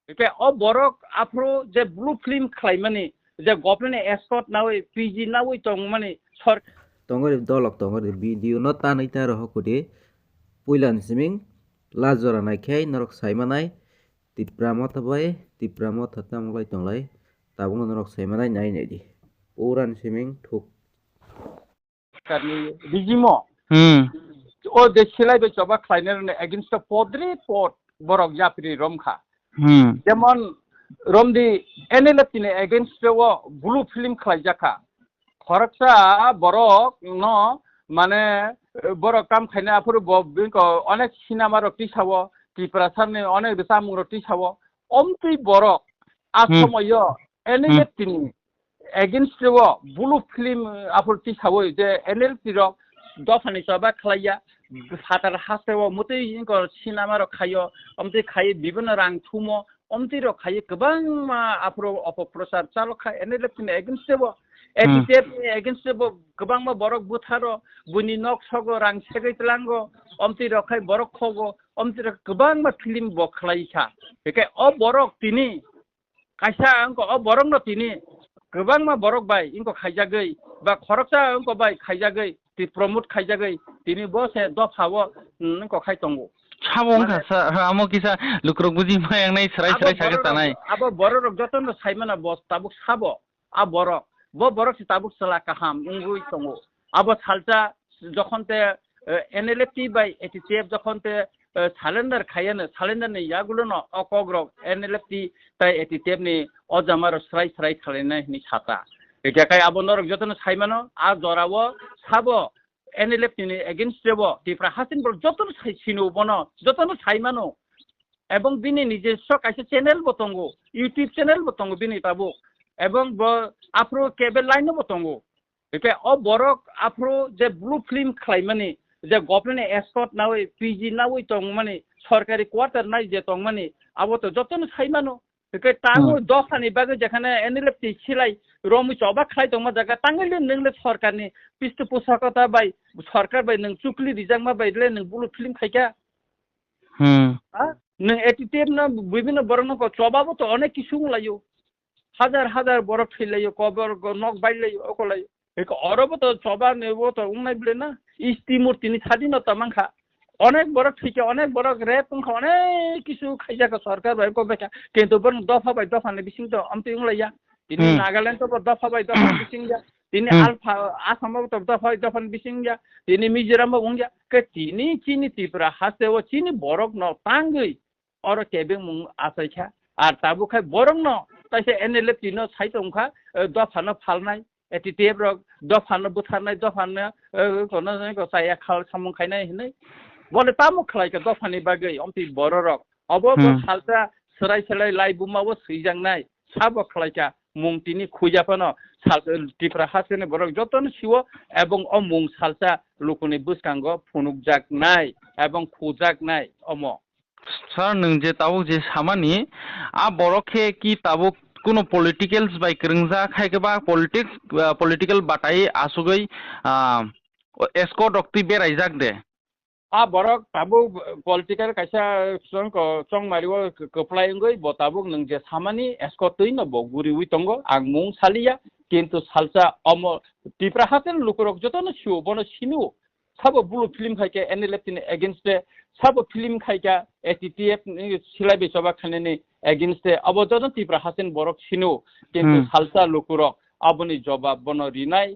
Ke o borok afro je blue film khlaimani je government escort nawi PG nawi tongmani sor tongori dolok tongori video no tanai ta roh kudi puilan siming lajora nai khai norok saimanai tipramo tabai tipramo thatam lai tonglai tabung norok saimanai nai nei di uran siming thuk karni bijimo o de silai be choba khlainer against the podri pot borok japri romkha যেমন রমদি NLF against the blue film khlaijaka খরচা বরক ন মানে বরক কাম খাইনা আফুর অনেক cinema রক্তি sub ত্রিপুরাসারনি অনেক রেসামুং রক্তি sub অমতি Borok আসময় NLF against the blue film আফুর তি sub যে NLF rock দফানি সবা খাইয়া সাতার হাসেও মতে সিনেমা রক খাইও অমতি খাই বিভিন্ন রাং থুমো অমতি রক খাই গোবাং মা আফুর অপপ্রচার চালকা NLF against the Etitep against the Gabanga Borok Butaro, Buninok Sogo, Rang Segitlango, Omti Rokai Borok Kogo, Omti Gabanga Film Boklaika. Okay, all Borok Tini, Kasha Uncle, all Borok no Tini, Gabanga Borok by Inko Kajagay, but Koroksa Uncle by Kajagay, to promote Kajagay, Tini Boss and Dop Hawa, Nko Kaitongo. Chabong kasa amo kisa lukrok buji mayang nai serai saga tanai. Abo Borok Joton Simon Boss Tabuk Sabo, a Borok. Bo borok si tabuk sala kaham ungui tongo abo salta jokhonte NLFT by etitep jokhonte cylinder khayen cylinder ne yagulo no okogro NLFT tai etitep ni ojamar srai khalena ni chata eta kai abo norok jotono saimano a jorawo sabo NLFT ni against debo tipra hasin bol jotono saisino bono jotono saimano এবং বিনি নিজস্ব কাছে channel বতঙ্গো YouTube channel বতঙ্গো বিনি তাবো এবং Afro কেবল লাইনও বতঙ্গো একে অ বরক Afro যে blue film খাইমানি যে গভর্নমেন্ট এসকট নাওই পিজি নাওই তংমানি সরকারি কোয়ার্টার নাই যে তংমানি আবো তো যতন খাইমানো একে টাঙ্গো দফানি বাগে যেখানে এনএলএফটি ছিলাই রমি চবা খাই তংমা জায়গা টাঙ্গলে নংলে সরকারনি পৃষ্ঠপোষকতা বাই সরকার বাই নং চুকলি রিজাংমা বাইলে নং ব্লু ফিল্ম খাইকা নং এটিটেপ না বিভিন্ন বরণ চবাবো তো অনেক কিছু লাইও হাজার হাজার বরফ ফেলাইও কবর নখ বাইলাইও অকলাইও এক অরব তো চবা নেব তো উনাই বলে না ইস্তিমুর তিনি স্বাধীনতা মাংখা অনেক বরফ থেকে অনেক বরফ রেপ মাংখা অনেক কিছু খাইজাকা সরকার ভাই কবেকা কিন্তু বরং দফা বাই দফা নে বিসিং তো আমতে উংলাইয়া তিনি নাগাল্যান্ড তো দফা বাই দফা বিসিং যা তিনি আলফা আসাম তো দফা বাই দফা বিসিং যা তিনি মিজোরাম উংয়া কে তিনি চিনি ত্রিপুরা হাসে ও চিনি বরফ ন তাঙ্গই অর কেবে মুং আসাইখা আর তাবু খাই বরং ন তাইছে এনএলএফটি ন সাইতো উংখা দফানো ফালনাই এটিটিএফ রক দফানো বুথারনাই দফানো কোন ko saya khal samung khainai hinai bole tamu khlaika dofani bagai omti bororok obo bo salta serai selai lai bumawo seijangnai sabo khlaika mungtini khujapano salta tipra hasene borok joton siwo ebong o mung salta lukuni buskango phunukjak nai ebong khujak nai omo sir nung je tabuk je samani a borokhe ki tabuk কোনো politicals বাই ক্রিংজা খাইকেবা political বাটাই আসুগৈ এসকট অক্তি বেরাইজাক দে a borok tabu political kaisa chong mariwo koplaingoi botabuk nung je samani escotui no boguri witongo angmung salia kintu salsa omo tipra haten lukurok jotono siu bono sinu sabo blue film khaike NLFT against sabo film khaika ATTF silai besoba khanene against abo joton tipra haten borok sinu kintu salsa lukurok aboni jobab bono rinai